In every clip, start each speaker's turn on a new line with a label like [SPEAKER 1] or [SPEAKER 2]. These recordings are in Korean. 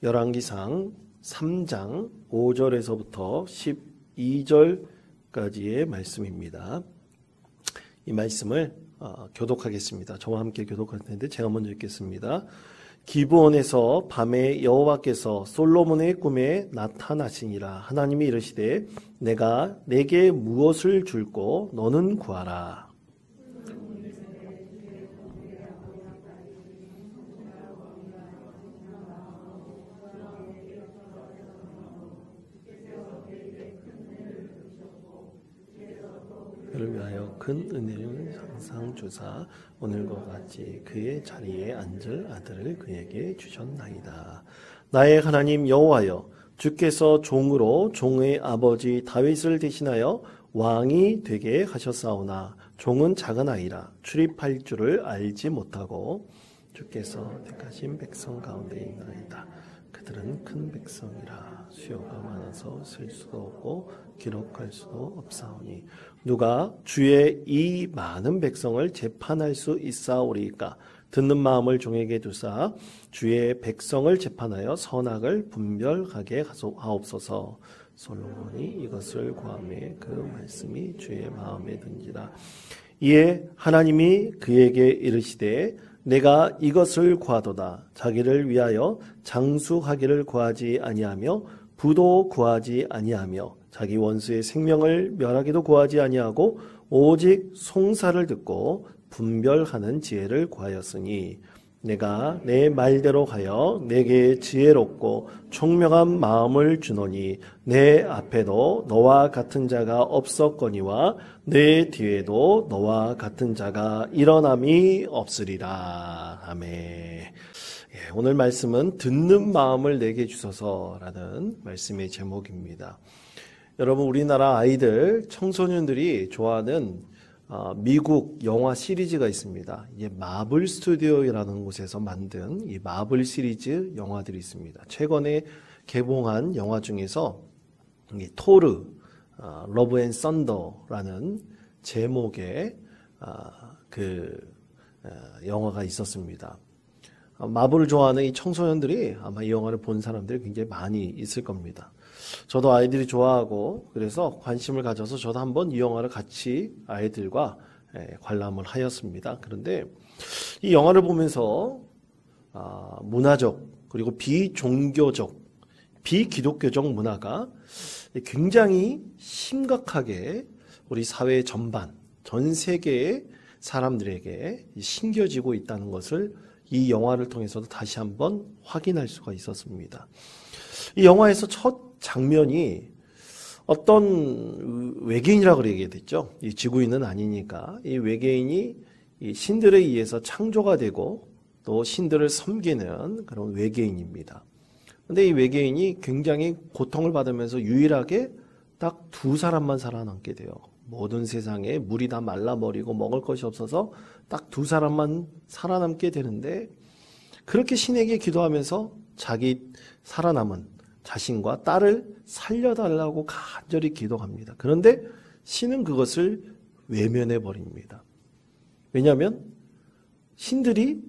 [SPEAKER 1] 열왕기상 3장 5절에서부터 12절까지의 말씀입니다. 이 말씀을 교독하겠습니다. 저와 함께 교독할 텐데 제가 먼저 읽겠습니다. 기브온에서 밤에 여호와께서 솔로몬의 꿈에 나타나시니라. 하나님이 이르시되 내가 내게 무엇을 줄꼬 너는 구하라. 그를 위하여 큰 은혜를 항상 주사 오늘과 같이 그의 자리에 앉을 아들을 그에게 주셨나이다. 나의 하나님 여호와여, 주께서 종으로 종의 아버지 다윗을 대신하여 왕이 되게 하셨사오나 종은 작은 아이라 출입할 줄을 알지 못하고 주께서 택하신 백성 가운데 있나이다. 그들은 큰 백성이라 수요가 많아서 쓸 수도 없고 기록할 수도 없사오니 누가 주의 이 많은 백성을 재판할 수 있사오리까? 듣는 마음을 종에게 두사 주의 백성을 재판하여 선악을 분별하게 하옵소서. 솔로몬이 이것을 구하매 그 말씀이 주의 마음에 든지라. 이에 하나님이 그에게 이르시되 내가 이것을 구하도다. 자기를 위하여 장수하기를 구하지 아니하며 부도 구하지 아니하며 자기 원수의 생명을 멸하기도 구하지 아니하고 오직 송사를 듣고 분별하는 지혜를 구하였으니 내가 내 말대로 하여 내게 지혜롭고 총명한 마음을 주노니 내 앞에도 너와 같은 자가 없었거니와 내 뒤에도 너와 같은 자가 일어남이 없으리라. 아멘. 오늘 말씀은 듣는 마음을 내게 주소서라는 말씀의 제목입니다. 여러분, 우리나라 아이들, 청소년들이 좋아하는 미국 영화 시리즈가 있습니다. 이게 마블 스튜디오라는 곳에서 만든 이 마블 시리즈 영화들이 있습니다. 최근에 개봉한 영화 중에서 토르, 러브 앤 썬더라는 제목의 영화가 있었습니다. 마블을 좋아하는 이 청소년들이 아마 이 영화를 본 사람들이 굉장히 많이 있을 겁니다. 저도 아이들이 좋아하고 그래서 관심을 가져서 저도 한번 이 영화를 같이 아이들과 관람을 하였습니다. 그런데 이 영화를 보면서 문화적 그리고 비종교적, 비기독교적 문화가 굉장히 심각하게 우리 사회 전반, 전 세계의 사람들에게 심겨지고 있다는 것을 이 영화를 통해서도 다시 한번 확인할 수가 있었습니다. 이 영화에서 첫 장면이 어떤 외계인이라고 그러게 됐죠. 이 지구인은 아니니까 이 외계인이 이 신들에 의해서 창조가 되고 또 신들을 섬기는 그런 외계인입니다. 그런데 이 외계인이 굉장히 고통을 받으면서 유일하게 딱 두 사람만 살아남게 돼요. 모든 세상에 물이 다 말라버리고 먹을 것이 없어서 딱 두 사람만 살아남게 되는데 그렇게 신에게 기도하면서 자기 살아남은 자신과 딸을 살려달라고 간절히 기도합니다. 그런데 신은 그것을 외면해 버립니다. 왜냐하면 신들이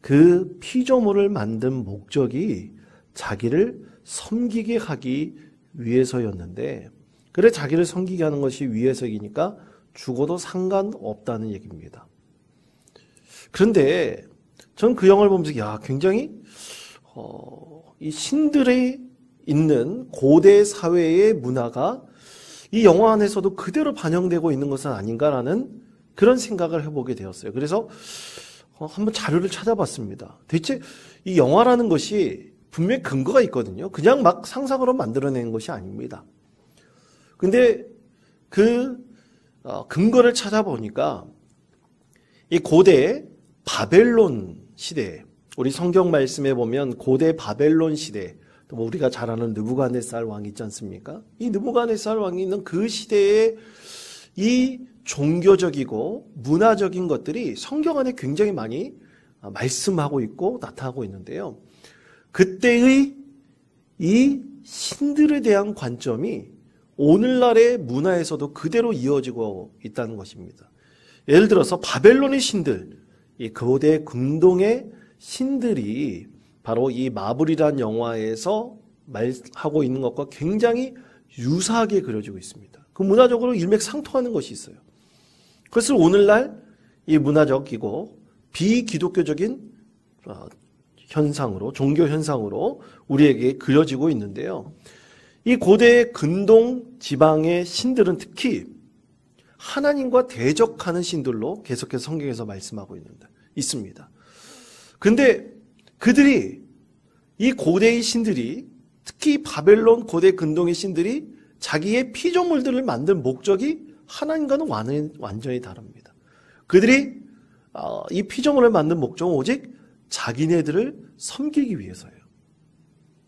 [SPEAKER 1] 그 피조물을 만든 목적이 자기를 섬기게 하기 위해서였는데 그래 자기를 섬기게 하는 것이 위해서이니까 죽어도 상관없다는 얘기입니다. 그런데 전 그 영화를 보면서 굉장히 이 신들의 있는 고대 사회의 문화가 이 영화 안에서도 그대로 반영되고 있는 것은 아닌가라는 그런 생각을 해보게 되었어요. 그래서 한번 자료를 찾아봤습니다. 대체 이 영화라는 것이 분명히 근거가 있거든요. 그냥 막 상상으로 만들어낸 것이 아닙니다. 근데 그 근거를 찾아보니까 이 고대 바벨론 시대, 우리 성경 말씀에 보면 고대 바벨론 시대, 또 우리가 잘 아는 느부갓네살 왕이 있지 않습니까? 이 느부갓네살 왕이 있는 그 시대에 이 종교적이고 문화적인 것들이 성경 안에 굉장히 많이 말씀하고 있고 나타나고 있는데요. 그때의 이 신들에 대한 관점이 오늘날의 문화에서도 그대로 이어지고 있다는 것입니다. 예를 들어서 바벨론의 신들, 이 고대 금동의 신들이 바로 이 마블이란 영화에서 말하고 있는 것과 굉장히 유사하게 그려지고 있습니다. 그 문화적으로 일맥상통하는 것이 있어요. 그것을 오늘날 이 문화적이고 비기독교적인 현상으로, 종교 현상으로 우리에게 그려지고 있는데요. 이 고대 근동 지방의 신들은 특히 하나님과 대적하는 신들로 계속해서 성경에서 말씀하고 있습니다. 그런데 그들이, 이 고대의 신들이, 특히 바벨론 고대 근동의 신들이 자기의 피조물들을 만든 목적이 하나님과는 완전히 다릅니다. 그들이 이 피조물을 만든 목적은 오직 자기네들을 섬기기 위해서예요.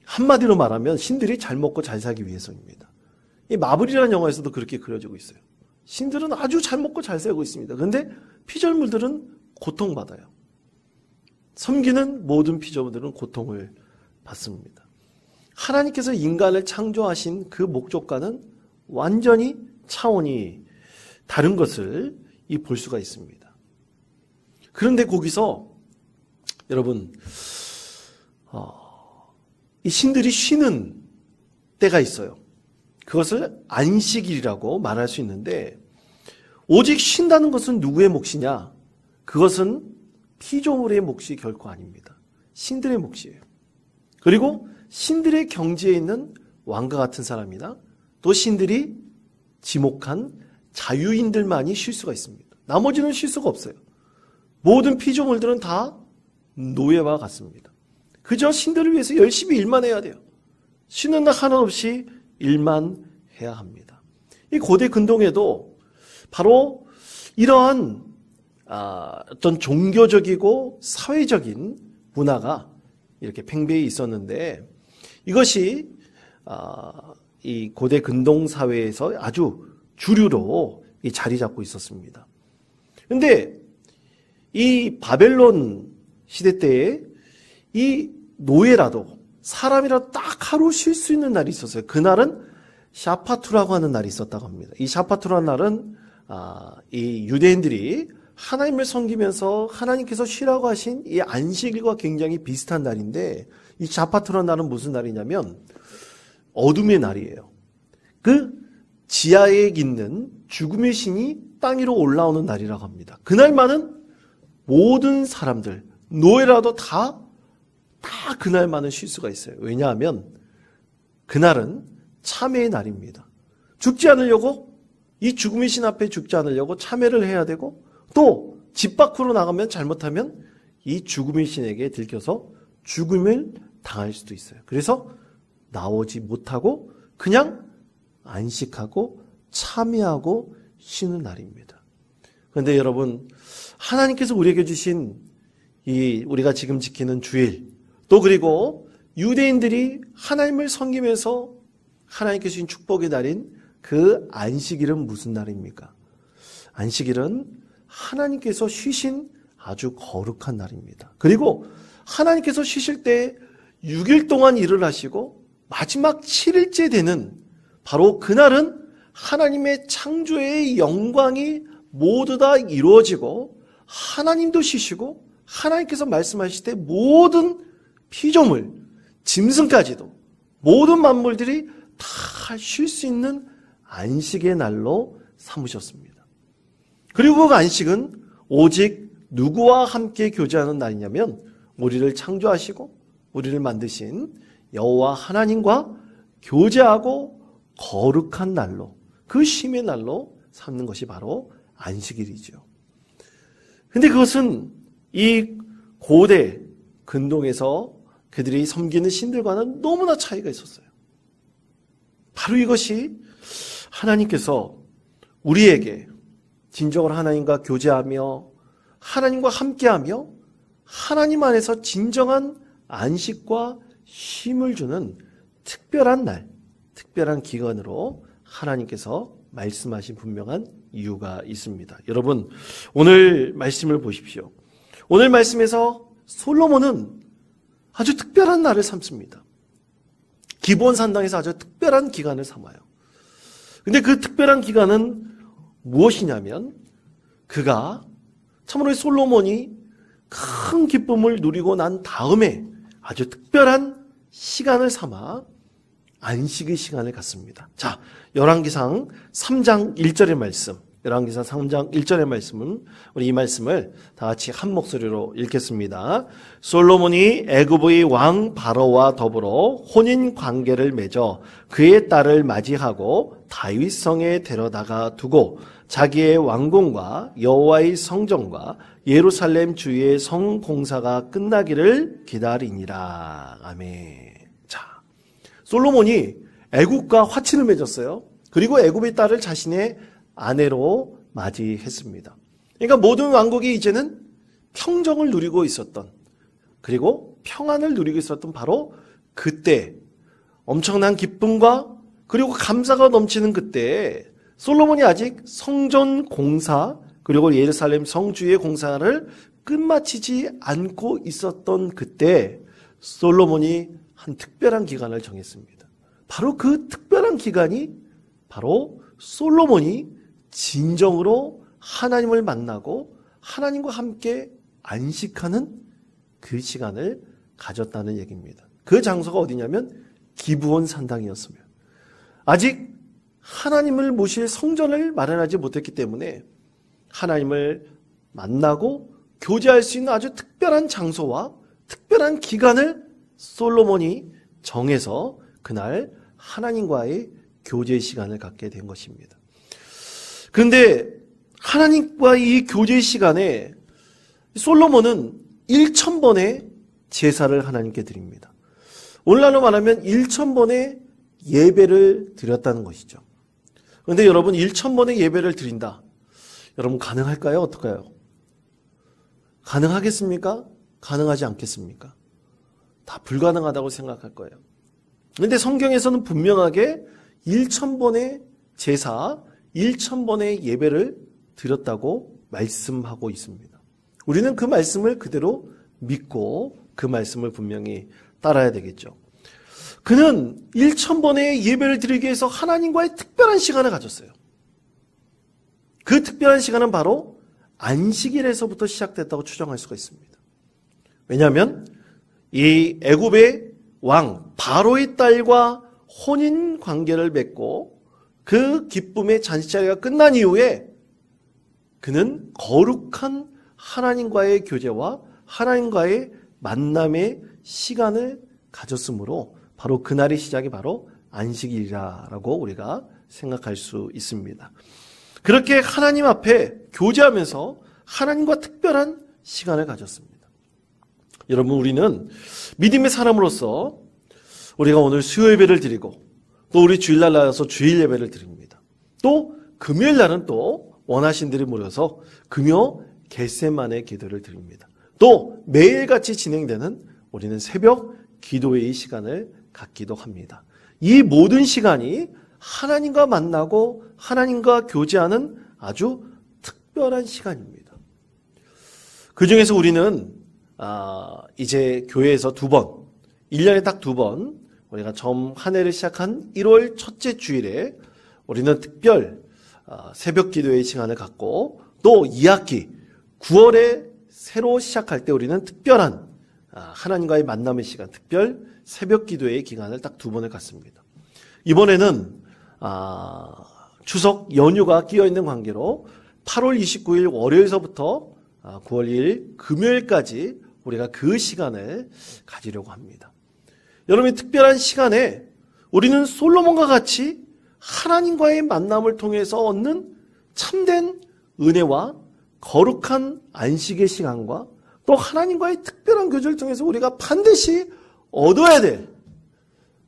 [SPEAKER 1] 한마디로 말하면 신들이 잘 먹고 잘 살기 위해서입니다. 이 마블이라는 영화에서도 그렇게 그려지고 있어요. 신들은 아주 잘 먹고 잘 살고 있습니다. 그런데 피조물들은 고통받아요. 섬기는 모든 피조물들은 고통을 받습니다. 하나님께서 인간을 창조하신 그 목적과는 완전히 차원이 다른 것을 볼 수가 있습니다. 그런데 거기서 여러분, 이 신들이 쉬는 때가 있어요. 그것을 안식일이라고 말할 수 있는데, 오직 쉰다는 것은 누구의 몫이냐? 그것은 피조물의 몫이 결코 아닙니다. 신들의 몫이에요. 그리고 신들의 경지에 있는 왕과 같은 사람이나 또 신들이 지목한 자유인들만이 쉴 수가 있습니다. 나머지는 쉴 수가 없어요. 모든 피조물들은 다 노예와 같습니다. 그저 신들을 위해서 열심히 일만 해야 돼요. 쉬는 날 하나 없이 일만 해야 합니다. 이 고대 근동에도 바로 이러한 어떤 종교적이고 사회적인 문화가 이렇게 팽배히 있었는데, 이것이 이 고대 근동 사회에서 아주 주류로 자리 잡고 있었습니다. 그런데 이 바벨론 시대 때에 이 노예라도, 사람이라도 딱 하루 쉴 수 있는 날이 있었어요. 그날은 샤파투라고 하는 날이 있었다고 합니다. 이 샤파투라는 날은 이 유대인들이 하나님을 섬기면서 하나님께서 쉬라고 하신 이 안식일과 굉장히 비슷한 날인데, 이 샤파투라는 날은 무슨 날이냐면 어둠의 날이에요. 그 지하에 있는 죽음의 신이 땅 위로 올라오는 날이라고 합니다. 그날만은 모든 사람들, 노예라도 다 그날만은 쉴 수가 있어요. 왜냐하면 그날은 참회의 날입니다. 죽지 않으려고, 이 죽음의 신 앞에 죽지 않으려고 참회를 해야 되고, 또 집 밖으로 나가면 잘못하면 이 죽음의 신에게 들켜서 죽음을 당할 수도 있어요. 그래서 나오지 못하고 그냥 안식하고 참회하고 쉬는 날입니다. 그런데 여러분, 하나님께서 우리에게 주신 이 우리가 지금 지키는 주일, 또 그리고 유대인들이 하나님을 섬기면서 하나님께 주신 축복의 날인 그 안식일은 무슨 날입니까? 안식일은 하나님께서 쉬신 아주 거룩한 날입니다. 그리고 하나님께서 쉬실 때 6일 동안 일을 하시고 마지막 7일째 되는 바로 그날은 하나님의 창조의 영광이 모두 다 이루어지고 하나님도 쉬시고 하나님께서 말씀하실 때 모든 피조물, 짐승까지도 모든 만물들이 다 쉴 수 있는 안식의 날로 삼으셨습니다. 그리고 그 안식은 오직 누구와 함께 교제하는 날이냐면 우리를 창조하시고 우리를 만드신 여호와 하나님과 교제하고 거룩한 날로, 그 쉼의 날로 삼는 것이 바로 안식일이죠. 근데 그것은 이 고대 근동에서 그들이 섬기는 신들과는 너무나 차이가 있었어요. 바로 이것이 하나님께서 우리에게 진정으로 하나님과 교제하며 하나님과 함께하며 하나님 안에서 진정한 안식과 쉼을 주는 특별한 날, 특별한 기간으로 하나님께서 말씀하신 분명한 이유가 있습니다. 여러분, 오늘 말씀을 보십시오. 오늘 말씀에서 솔로몬은 아주 특별한 날을 삼습니다. 기브온 산당에서 아주 특별한 기간을 삼아요. 근데 그 특별한 기간은 무엇이냐면, 그가 참으로 솔로몬이 큰 기쁨을 누리고 난 다음에 아주 특별한 시간을 삼아 안식의 시간을 갖습니다. 자, 열왕기상 3장 1절의 말씀, 열왕기상 3장 1절의 말씀은 우리 이 말씀을 다 같이 한 목소리로 읽겠습니다. 솔로몬이 애굽의 왕 바로와 더불어 혼인 관계를 맺어 그의 딸을 맞이하고 다윗 성에 데려다가 두고 자기의 왕궁과 여호와의 성전과 예루살렘 주의 성 공사가 끝나기를 기다리니라. 아멘. 자, 솔로몬이 애굽과 화친을 맺었어요. 그리고 애굽의 딸을 자신의 아내로 맞이했습니다. 그러니까 모든 왕국이 이제는 평정을 누리고 있었던, 그리고 평안을 누리고 있었던 바로 그때, 엄청난 기쁨과 그리고 감사가 넘치는 그때 솔로몬이 아직 성전 공사 그리고 예루살렘 성주의 공사를 끝마치지 않고 있었던 그때 솔로몬이 한 특별한 기간을 정했습니다. 바로 그 특별한 기간이 바로 솔로몬이 진정으로 하나님을 만나고 하나님과 함께 안식하는 그 시간을 가졌다는 얘기입니다. 그 장소가 어디냐면 기브온 산당이었습니다. 아직 하나님을 모실 성전을 마련하지 못했기 때문에 하나님을 만나고 교제할 수 있는 아주 특별한 장소와 특별한 기간을 솔로몬이 정해서 그날 하나님과의 교제 시간을 갖게 된 것입니다. 그런데 하나님과의 이 교제 시간에 솔로몬은 1000번의 제사를 하나님께 드립니다. 오늘날로 말하면 1000번의 예배를 드렸다는 것이죠. 그런데 여러분 1000번의 예배를 드린다. 여러분 가능할까요? 어떨까요? 가능하겠습니까? 가능하지 않겠습니까? 다 불가능하다고 생각할 거예요. 그런데 성경에서는 분명하게 1000번의 제사, 1000번의 예배를 드렸다고 말씀하고 있습니다. 우리는 그 말씀을 그대로 믿고 그 말씀을 분명히 따라야 되겠죠. 그는 1000번의 예배를 드리기 위해서 하나님과의 특별한 시간을 가졌어요. 그 특별한 시간은 바로 안식일에서부터 시작됐다고 추정할 수가 있습니다. 왜냐하면 이 애굽의 왕 바로의 딸과 혼인 관계를 맺고 그 기쁨의 잔치자리가 끝난 이후에 그는 거룩한 하나님과의 교제와 하나님과의 만남의 시간을 가졌으므로 바로 그날의 시작이 바로 안식일이라고 우리가 생각할 수 있습니다. 그렇게 하나님 앞에 교제하면서 하나님과 특별한 시간을 가졌습니다. 여러분, 우리는 믿음의 사람으로서 우리가 오늘 수요 예배를 드리고 또 우리 주일날 나와서 주일 예배를 드립니다. 또 금요일 날은 또 원하신들이 모여서 금요 겟세마네 기도를 드립니다. 또 매일같이 진행되는 우리는 새벽 기도회의 시간을 갖기도 합니다. 이 모든 시간이 하나님과 만나고 하나님과 교제하는 아주 특별한 시간입니다. 그 중에서 우리는 이제 교회에서 2번, 1년에 딱 2번 우리가 처음 한 해를 시작한 1월 첫째 주일에 우리는 특별 새벽 기도의 시간을 갖고 또 2학기 9월에 새로 시작할 때 우리는 특별한 하나님과의 만남의 시간, 특별 새벽 기도의 기간을 딱 2번을 갖습니다. 이번에는 추석 연휴가 끼어있는 관계로 8월 29일 월요일서부터 9월 1일 금요일까지 우리가 그 시간을 가지려고 합니다. 여러분의 특별한 시간에 우리는 솔로몬과 같이 하나님과의 만남을 통해서 얻는 참된 은혜와 거룩한 안식의 시간과 또 하나님과의 특별한 교제를 통해서 우리가 반드시 얻어야 될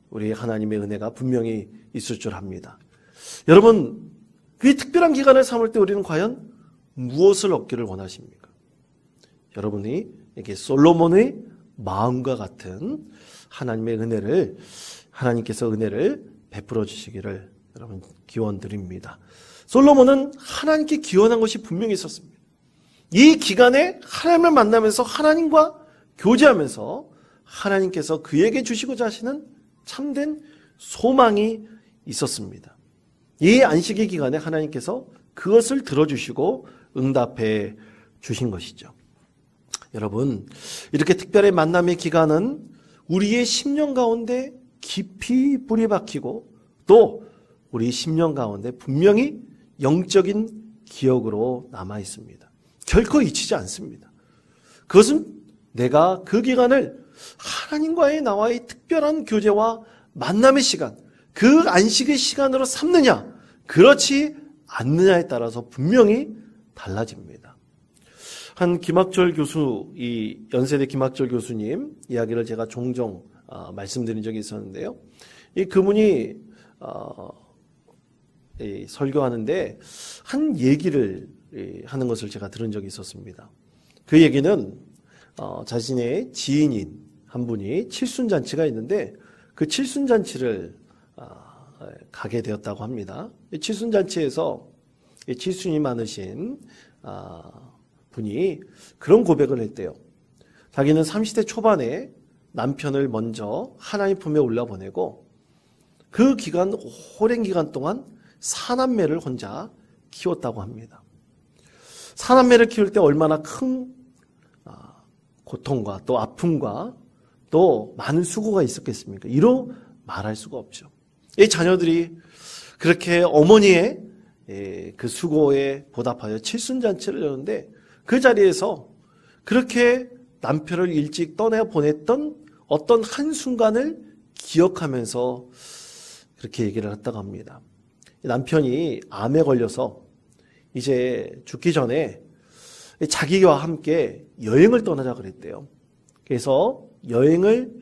[SPEAKER 1] 우리 하나님의 은혜가 분명히 있을 줄 압니다. 여러분, 그 특별한 기간을 삼을 때 우리는 과연 무엇을 얻기를 원하십니까? 여러분이 이렇게 솔로몬의 마음과 같은 하나님의 은혜를, 하나님께서 은혜를 베풀어 주시기를 여러분 기원드립니다. 솔로몬은 하나님께 기원한 것이 분명히 있었습니다. 이 기간에 하나님을 만나면서 하나님과 교제하면서 하나님께서 그에게 주시고자 하시는 참된 소망이 있었습니다. 이 안식의 기간에 하나님께서 그것을 들어주시고 응답해 주신 것이죠. 여러분, 이렇게 특별히 만남의 기간은 우리의 심령 가운데 깊이 뿌리 박히고 또 우리 심령 가운데 분명히 영적인 기억으로 남아 있습니다. 결코 잊히지 않습니다. 그것은 내가 그 기간을 하나님과의 나와의 특별한 교제와 만남의 시간, 그 안식의 시간으로 삼느냐, 그렇지 않느냐에 따라서 분명히 달라집니다. 한 김학철 교수, 이 연세대 김학철 교수님 이야기를 제가 종종 말씀드린 적이 있었는데요. 이 그분이 설교하는데 한 얘기를 하는 것을 제가 들은 적이 있었습니다. 그 얘기는 자신의 지인인 한 분이 칠순잔치가 있는데 그 칠순잔치를 가게 되었다고 합니다. 칠순잔치에서 칠순이 많으신 분이 그런 고백을 했대요. 자기는 30대 초반에 남편을 먼저 하나님 품에 올려보내고 그 기간, 오랜 기간 동안 사남매를 혼자 키웠다고 합니다. 사남매를 키울 때 얼마나 큰 고통과 또 아픔과 또 많은 수고가 있었겠습니까? 이로 말할 수가 없죠. 이 자녀들이 그렇게 어머니의 그 수고에 보답하여 칠순잔치를 여는데 그 자리에서 그렇게 남편을 일찍 떠내보냈던 어떤 한순간을 기억하면서 그렇게 얘기를 했다고 합니다. 남편이 암에 걸려서 이제 죽기 전에 자기와 함께 여행을 떠나자 그랬대요. 그래서 여행을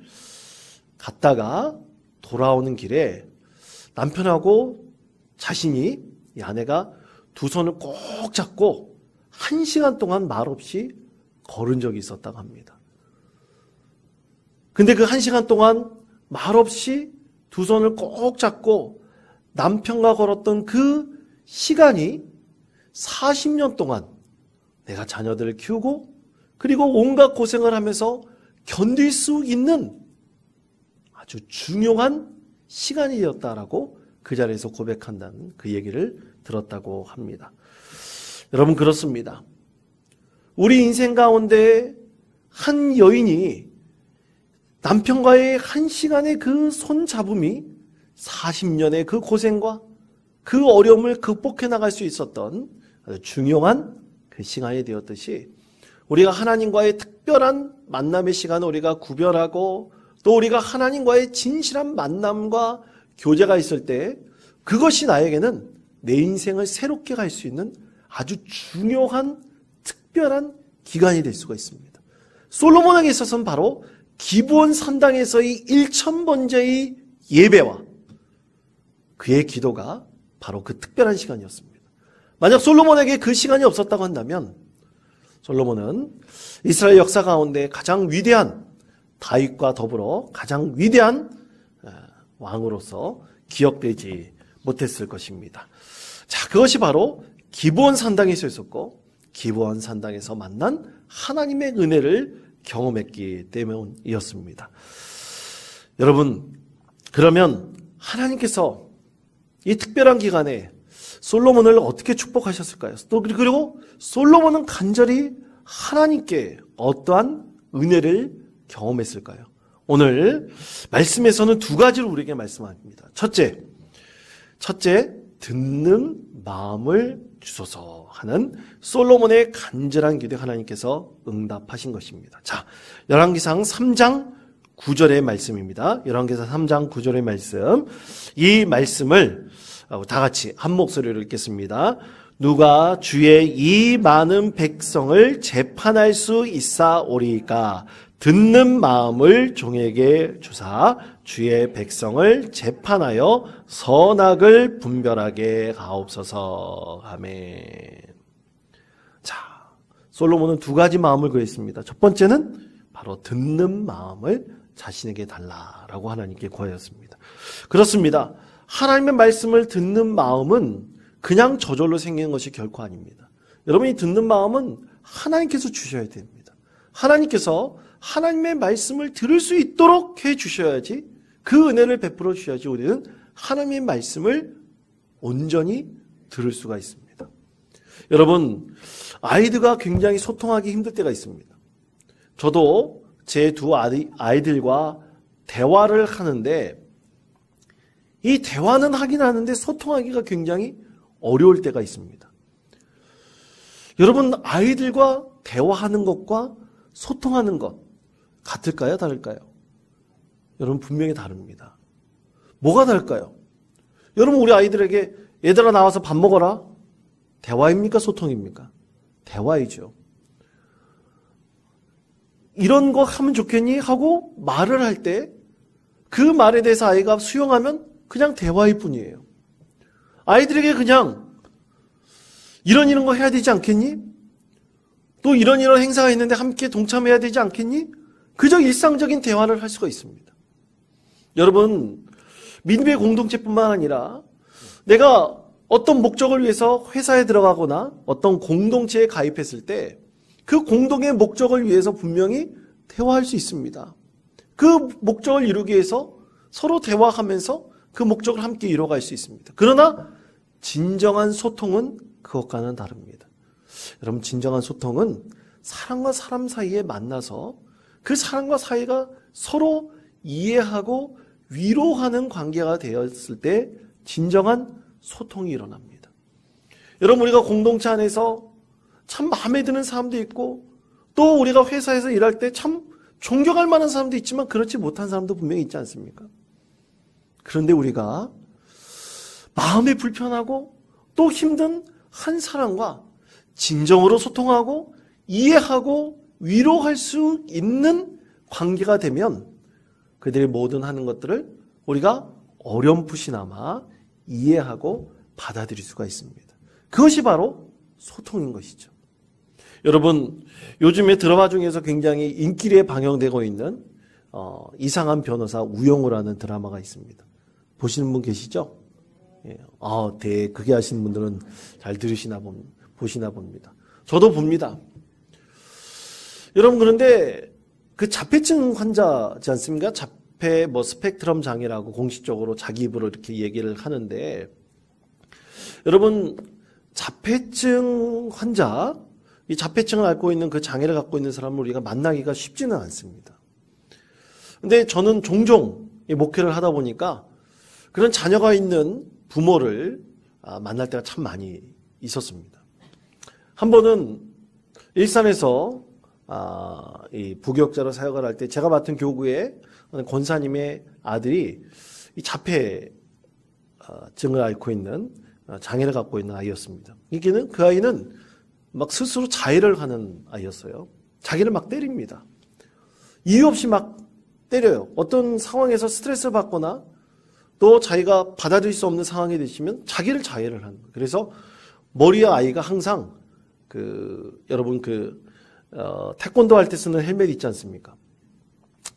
[SPEAKER 1] 갔다가 돌아오는 길에 남편하고 자신이, 이 아내가 두 손을 꼭 잡고 1시간 동안 말없이 걸은 적이 있었다고 합니다. 근데 그 1시간 동안 말없이 두 손을 꼭 잡고 남편과 걸었던 그 시간이 40년 동안 내가 자녀들을 키우고 그리고 온갖 고생을 하면서 견딜 수 있는 아주 중요한 시간이 되었다라고 그 자리에서 고백한다는 그 얘기를 들었다고 합니다. 여러분, 그렇습니다. 우리 인생 가운데 한 여인이 남편과의 1시간의 그 손잡음이 40년의 그 고생과 그 어려움을 극복해 나갈 수 있었던 아주 중요한 그 시간이 되었듯이 우리가 하나님과의 특별한 만남의 시간을 우리가 구별하고 또 우리가 하나님과의 진실한 만남과 교제가 있을 때 그것이 나에게는 내 인생을 새롭게 갈 수 있는 아주 중요한 특별한 기간이 될 수가 있습니다. 솔로몬에게 있어서는 바로 기브온 산당에서의 1000번째의 예배와 그의 기도가 바로 그 특별한 시간이었습니다. 만약 솔로몬에게 그 시간이 없었다고 한다면 솔로몬은 이스라엘 역사 가운데 가장 위대한 다윗과 더불어 가장 위대한 왕으로서 기억되지 못했을 것입니다. 자, 그것이 바로 기브온 산당에서 있었고 기브온 산당에서 만난 하나님의 은혜를 경험했기 때문이었습니다. 여러분, 그러면 하나님께서 이 특별한 기간에 솔로몬을 어떻게 축복하셨을까요? 또 그리고 솔로몬은 간절히 하나님께 어떠한 은혜를 경험했을까요? 오늘 말씀에서는 두 가지로 우리에게 말씀합니다. 첫째, 듣는 마음을 주소서 하는 솔로몬의 간절한 기도에 하나님께서 응답하신 것입니다. 자, 열왕기상 3장 9절의 말씀입니다. 열왕기상 3장 9절의 말씀. 이 말씀을 다 같이 한 목소리로 읽겠습니다. 누가 주의 이 많은 백성을 재판할 수 있사오리까? 듣는 마음을 종에게 주사 주의 백성을 재판하여 선악을 분별하게 하옵소서. 아멘. 자, 솔로몬은 두 가지 마음을 구했습니다. 첫 번째는 바로 듣는 마음을 자신에게 달라라고 하나님께 구하였습니다. 그렇습니다. 하나님의 말씀을 듣는 마음은 그냥 저절로 생기는 것이 결코 아닙니다. 여러분이 듣는 마음은 하나님께서 주셔야 됩니다. 하나님께서 하나님의 말씀을 들을 수 있도록 해주셔야지, 그 은혜를 베풀어 주셔야지 우리는 하나님의 말씀을 온전히 들을 수가 있습니다. 여러분, 아이들과 굉장히 소통하기 힘들 때가 있습니다. 저도 제 두 아이들과 대화를 하는데 이 대화는 하긴 하는데 소통하기가 굉장히 어려울 때가 있습니다. 여러분, 아이들과 대화하는 것과 소통하는 것 같을까요? 다를까요? 여러분, 분명히 다릅니다. 뭐가 다를까요? 여러분, 우리 아이들에게 얘들아 나와서 밥 먹어라. 대화입니까? 소통입니까? 대화이죠. 이런 거 하면 좋겠니? 하고 말을 할 때 그 말에 대해서 아이가 수용하면 그냥 대화일 뿐이에요. 아이들에게 그냥 이런 거 해야 되지 않겠니? 또 이런 행사가 있는데 함께 동참해야 되지 않겠니? 그저 일상적인 대화를 할 수가 있습니다. 여러분, 믿음의 공동체뿐만 아니라 내가 어떤 목적을 위해서 회사에 들어가거나 어떤 공동체에 가입했을 때 그 공동의 목적을 위해서 분명히 대화할 수 있습니다. 그 목적을 이루기 위해서 서로 대화하면서 그 목적을 함께 이뤄갈 수 있습니다. 그러나 진정한 소통은 그것과는 다릅니다. 여러분, 진정한 소통은 사람과 사람 사이에 만나서 그 사람과 사이가 서로 이해하고 위로하는 관계가 되었을 때 진정한 소통이 일어납니다. 여러분, 우리가 공동체 안에서 참 마음에 드는 사람도 있고 또 우리가 회사에서 일할 때 참 존경할 만한 사람도 있지만 그렇지 못한 사람도 분명히 있지 않습니까? 그런데 우리가 마음이 불편하고 또 힘든 한 사람과 진정으로 소통하고 이해하고 위로할 수 있는 관계가 되면 그들의 모든 하는 것들을 우리가 어렴풋이나마 이해하고 받아들일 수가 있습니다. 그것이 바로 소통인 것이죠. 여러분, 요즘에 드라마 중에서 굉장히 인기리에 방영되고 있는 이상한 변호사 우영우라는 드라마가 있습니다. 보시는 분 계시죠? 예. 그게 하시는 분들은 잘 보시나 봅니다. 저도 봅니다. 여러분, 그런데 그 자폐증 환자지 않습니까? 자폐 스펙트럼 장애라고 공식적으로 자기 입으로 이렇게 얘기를 하는데, 여러분, 자폐증 환자, 이 자폐증을 앓고 있는 그 장애를 갖고 있는 사람을 우리가 만나기가 쉽지는 않습니다. 근데 저는 종종 이 목회를 하다 보니까 그런 자녀가 있는 부모를 만날 때가 참 많이 있었습니다. 한 번은 일산에서 이 부교육자로 사역을 할 때 제가 맡은 교구에 권사님의 아들이 이 자폐증을 앓고 있는 장애를 갖고 있는 아이였습니다. 그 아이는 막 스스로 자해를 하는 아이였어요. 자기를 막 때립니다. 이유 없이 막 때려요. 어떤 상황에서 스트레스를 받거나 또 자기가 받아들일 수 없는 상황이 되시면 자기를 자해를 하는 거예요. 그래서 머리에 아이가 항상 여러분 태권도 할 때 쓰는 헬멧 있지 않습니까?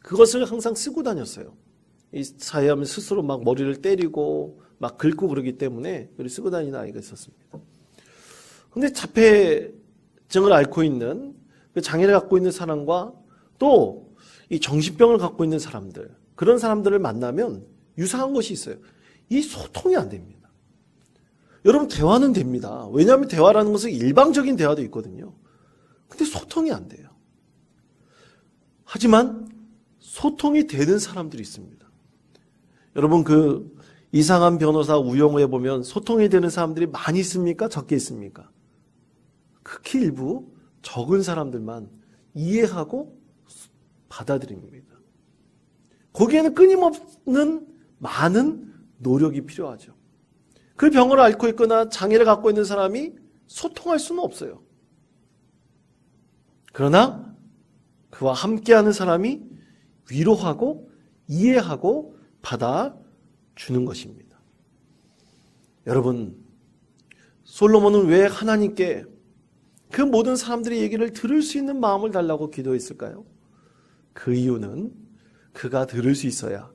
[SPEAKER 1] 그것을 항상 쓰고 다녔어요. 이 자해하면 스스로 막 머리를 때리고 막 긁고 그러기 때문에 그걸 쓰고 다니는 아이가 있었습니다. 근데 자폐증을 앓고 있는 그 장애를 갖고 있는 사람과 또 이 정신병을 갖고 있는 사람들, 그런 사람들을 만나면 유사한 것이 있어요. 이 소통이 안 됩니다. 여러분, 대화는 됩니다. 왜냐하면 대화라는 것은 일방적인 대화도 있거든요. 근데 소통이 안 돼요. 하지만 소통이 되는 사람들이 있습니다. 여러분, 그 이상한 변호사 우영우에 보면 소통이 되는 사람들이 많이 있습니까? 적게 있습니까? 극히 일부 적은 사람들만 이해하고 받아들입니다. 거기에는 끊임없는 많은 노력이 필요하죠. 그 병을 앓고 있거나 장애를 갖고 있는 사람이 소통할 수는 없어요. 그러나 그와 함께하는 사람이 위로하고 이해하고 받아주는 것입니다. 여러분, 솔로몬은 왜 하나님께 그 모든 사람들의 얘기를 들을 수 있는 마음을 달라고 기도했을까요? 그 이유는 그가 들을 수 있어야,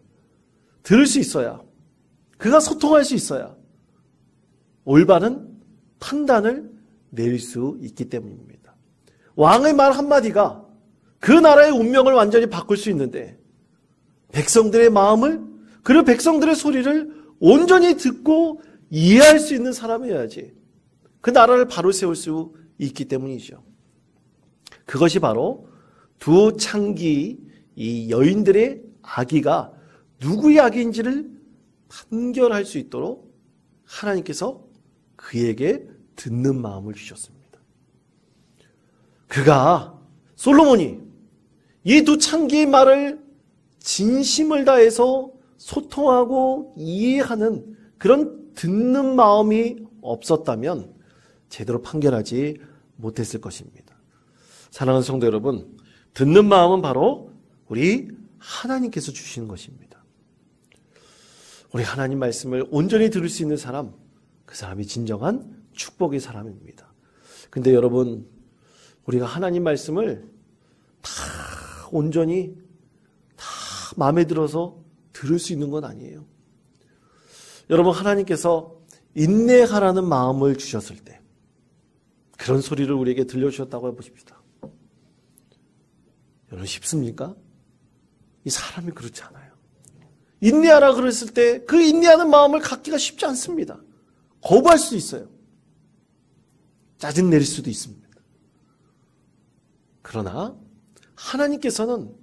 [SPEAKER 1] 그가 소통할 수 있어야 올바른 판단을 내릴 수 있기 때문입니다. 왕의 말 한마디가 그 나라의 운명을 완전히 바꿀 수 있는데 백성들의 마음을, 그리고 백성들의 소리를 온전히 듣고 이해할 수 있는 사람이어야지 그 나라를 바로 세울 수 있기 때문이죠. 그것이 바로 두 창기 이 여인들의 아기가 누구의 아기인지를 판결할 수 있도록 하나님께서 그에게 듣는 마음을 주셨습니다. 그가 솔로몬이 이 두 창기의 말을 진심을 다해서 소통하고 이해하는 그런 듣는 마음이 없었다면 제대로 판결하지 못했을 것입니다. 사랑하는 성도 여러분, 듣는 마음은 바로 우리 하나님께서 주시는 것입니다. 우리 하나님 말씀을 온전히 들을 수 있는 사람, 그 사람이 진정한 축복의 사람입니다. 근데 여러분, 우리가 하나님 말씀을 다 온전히 다 마음에 들어서 들을 수 있는 건 아니에요. 여러분, 하나님께서 인내하라는 마음을 주셨을 때 그런 소리를 우리에게 들려주셨다고 해보십시다. 여러분, 쉽습니까? 이 사람이 그렇지 않아요. 인내하라 그랬을 때 그 인내하는 마음을 갖기가 쉽지 않습니다. 거부할 수도 있어요. 짜증 내릴 수도 있습니다. 그러나 하나님께서는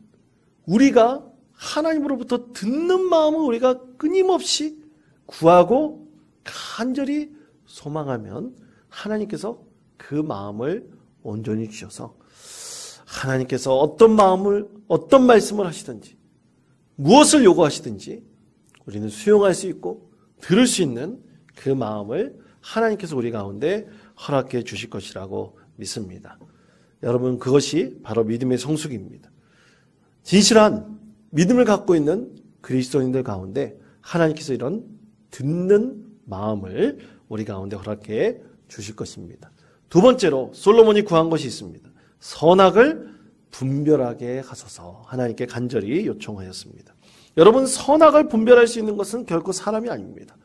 [SPEAKER 1] 우리가 하나님으로부터 듣는 마음을 우리가 끊임없이 구하고 간절히 소망하면 하나님께서 그 마음을 온전히 주셔서 하나님께서 어떤 마음을, 어떤 말씀을 하시든지 무엇을 요구하시든지 우리는 수용할 수 있고 들을 수 있는 그 마음을 하나님께서 우리 가운데 허락해 주실 것이라고 믿습니다. 여러분, 그것이 바로 믿음의 성숙입니다. 진실한 믿음을 갖고 있는 그리스도인들 가운데 하나님께서 이런 듣는 마음을 우리 가운데 허락해 주실 것입니다. 두 번째로 솔로몬이 구한 것이 있습니다. 선악을 분별하게 하소서 하나님께 간절히 요청하였습니다. 여러분, 선악을 분별할 수 있는 것은 결코 사람이 아닙니다.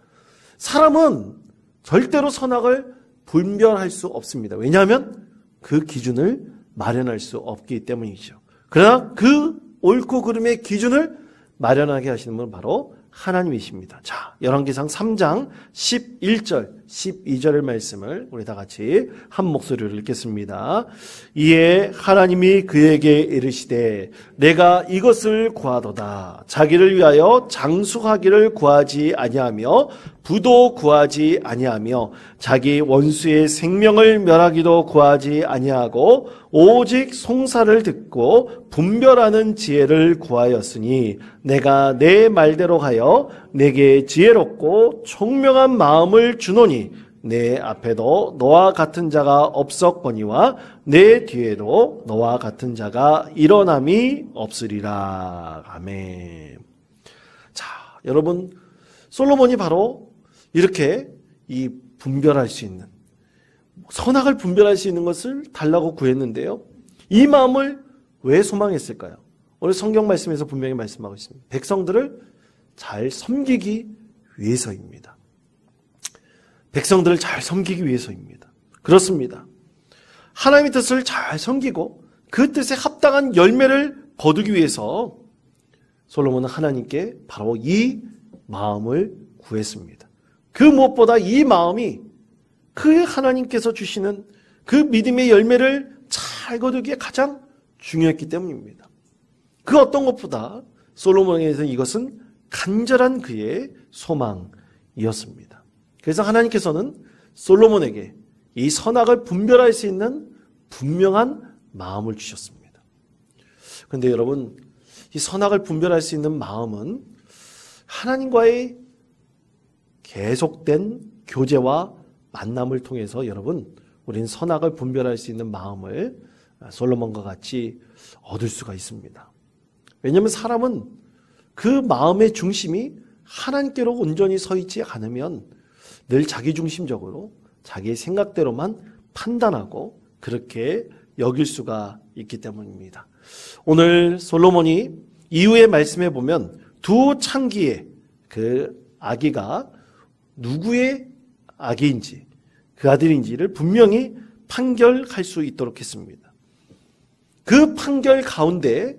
[SPEAKER 1] 사람은 절대로 선악을 분별할 수 없습니다. 왜냐하면 그 기준을 마련할 수 없기 때문이죠. 그러나 그 옳고 그름의 기준을 마련하게 하시는 분은 바로 하나님이십니다. 자, 열왕기상 3장 11절, 12절의 말씀을 우리 다 같이 한 목소리로 읽겠습니다. 이에 하나님이 그에게 이르시되 내가 이것을 구하도다. 자기를 위하여 장수하기를 구하지 아니하며 부도 구하지 아니하며 자기 원수의 생명을 멸하기도 구하지 아니하고 오직 송사를 듣고 분별하는 지혜를 구하였으니 내가 내 말대로 하여 내게 지혜롭고 총명한 마음을 주노니 내 앞에도 너와 같은 자가 없었거니와 내 뒤에도 너와 같은 자가 일어남이 없으리라. 아멘. 자, 여러분, 솔로몬이 바로 이렇게 이 분별할 수 있는, 선악을 분별할 수 있는 것을 달라고 구했는데요. 이 마음을 왜 소망했을까요? 오늘 성경 말씀에서 분명히 말씀하고 있습니다. 백성들을 잘 섬기기 위해서입니다. 백성들을 잘 섬기기 위해서입니다. 그렇습니다. 하나님의 뜻을 잘 섬기고 그 뜻에 합당한 열매를 거두기 위해서 솔로몬은 하나님께 바로 이 마음을 구했습니다. 그 무엇보다 이 마음이 그 하나님께서 주시는 그 믿음의 열매를 잘 거두기에 가장 중요했기 때문입니다. 그 어떤 것보다 솔로몬에게서 이것은 간절한 그의 소망이었습니다. 그래서 하나님께서는 솔로몬에게 이 선악을 분별할 수 있는 분명한 마음을 주셨습니다. 그런데 여러분, 이 선악을 분별할 수 있는 마음은 하나님과의 계속된 교제와 만남을 통해서 여러분, 우리는 선악을 분별할 수 있는 마음을 솔로몬과 같이 얻을 수가 있습니다. 왜냐하면 사람은 그 마음의 중심이 하나님께로 온전히 서 있지 않으면 늘 자기중심적으로 자기의 생각대로만 판단하고 그렇게 여길 수가 있기 때문입니다. 오늘 솔로몬이 이후의 말씀에 보면 두 창기의 그 아기가 누구의 아기인지 그 아들인지를 분명히 판결할 수 있도록 했습니다. 그 판결 가운데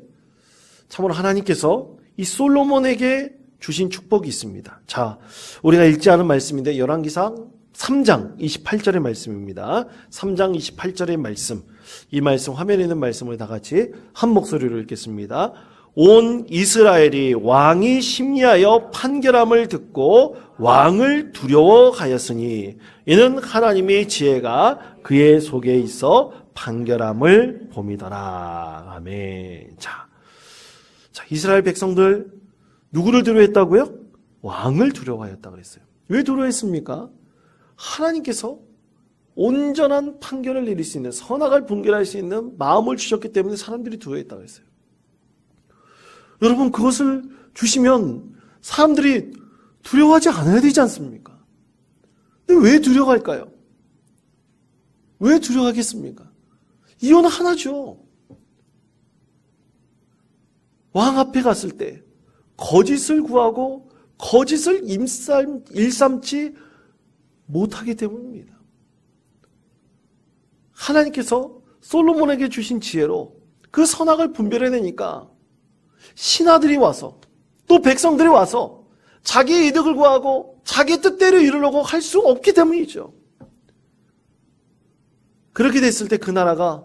[SPEAKER 1] 참으로 하나님께서 이 솔로몬에게 주신 축복이 있습니다. 자, 우리가 읽지 않은 말씀인데 열왕기상 3장 28절의 말씀입니다. 3장 28절의 말씀. 이 말씀, 화면에 있는 말씀을 다 같이 한 목소리로 읽겠습니다. 온 이스라엘이 왕이 심리하여 판결함을 듣고 왕을 두려워하였으니 이는 하나님의 지혜가 그의 속에 있어 판결함을 봄이더라. 아멘. 자, 이스라엘 백성들 누구를 두려워했다고요? 왕을 두려워하였다 그랬어요. 왜 두려워했습니까? 하나님께서 온전한 판결을 내릴 수 있는, 선악을 분별할 수 있는 마음을 주셨기 때문에 사람들이 두려워했다 그랬어요. 여러분, 그것을 주시면 사람들이 두려워하지 않아야 되지 않습니까? 근데 왜 두려워할까요? 왜 두려워하겠습니까? 이유는 하나죠. 왕 앞에 갔을 때 거짓을 구하고 거짓을 일삼지 못하기 때문입니다. 하나님께서 솔로몬에게 주신 지혜로 그 선악을 분별해내니까 신하들이 와서 또 백성들이 와서 자기의 이득을 구하고 자기 뜻대로 이루려고 할 수 없기 때문이죠. 그렇게 됐을 때 그 나라가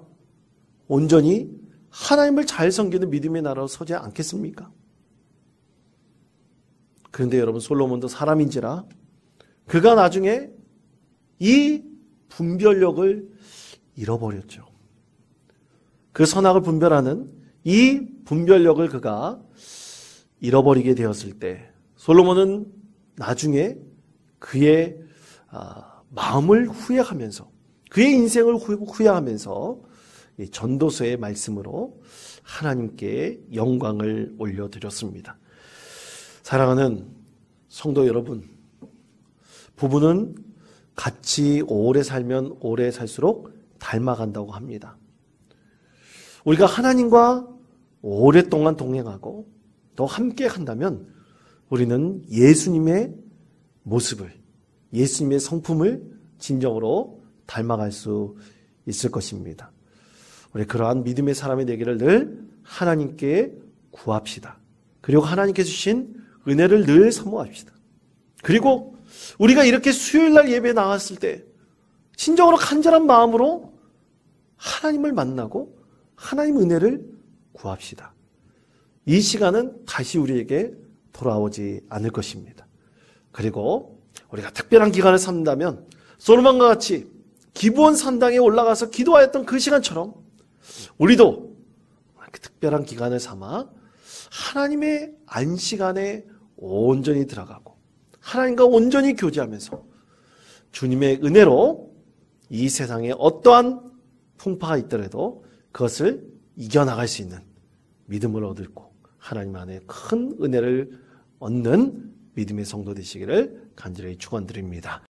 [SPEAKER 1] 온전히 하나님을 잘 섬기는 믿음의 나라로 서지 않겠습니까? 그런데 여러분, 솔로몬도 사람인지라 그가 나중에 이 분별력을 잃어버렸죠. 그 선악을 분별하는 이 분별력을 그가 잃어버리게 되었을 때 솔로몬은 나중에 그의 마음을 후회하면서 그의 인생을 후회하면서 전도서의 말씀으로 하나님께 영광을 올려드렸습니다. 사랑하는 성도 여러분, 부부는 같이 오래 살면 오래 살수록 닮아간다고 합니다. 우리가 하나님과 오랫동안 동행하고 또 함께 한다면 우리는 예수님의 모습을, 예수님의 성품을 진정으로 닮아갈 수 있을 것입니다. 우리 그러한 믿음의 사람이 되기를 늘 하나님께 구합시다. 그리고 하나님께서 주신 은혜를 늘 사모합시다. 그리고 우리가 이렇게 수요일날 예배에 나왔을 때 진정으로 간절한 마음으로 하나님을 만나고 하나님 은혜를 구합시다. 이 시간은 다시 우리에게 돌아오지 않을 것입니다. 그리고 우리가 특별한 기간을 삼는다면 솔로몬과 같이 기브온 산당에 올라가서 기도하였던 그 시간처럼 우리도 특별한 기간을 삼아 하나님의 안식안에 온전히 들어가고 하나님과 온전히 교제하면서 주님의 은혜로 이 세상에 어떠한 풍파가 있더라도 그것을 이겨나갈 수 있는 믿음을 얻고 하나님 안에 큰 은혜를 얻는 믿음의 성도 되시기를 간절히 축원드립니다.